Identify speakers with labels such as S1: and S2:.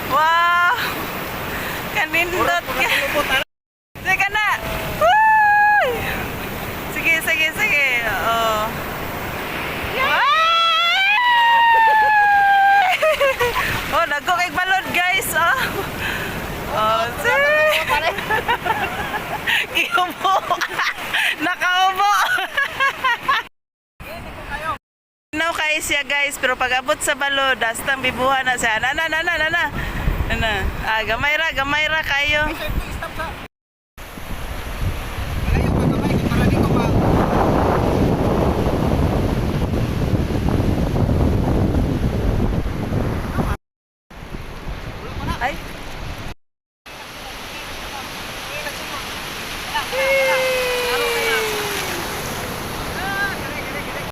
S1: Wow! Kanindot ka. Sige na. Woo! Sige, sige, sige. Oh. Oh, nagko kay balon, guys. Oh. Oh, Iubo. Nakaubo. Now kay siya, guys, pero pag abot sa balod, dastang bibuhan na siya. Na. Ah, gamay ra kayo. Ay.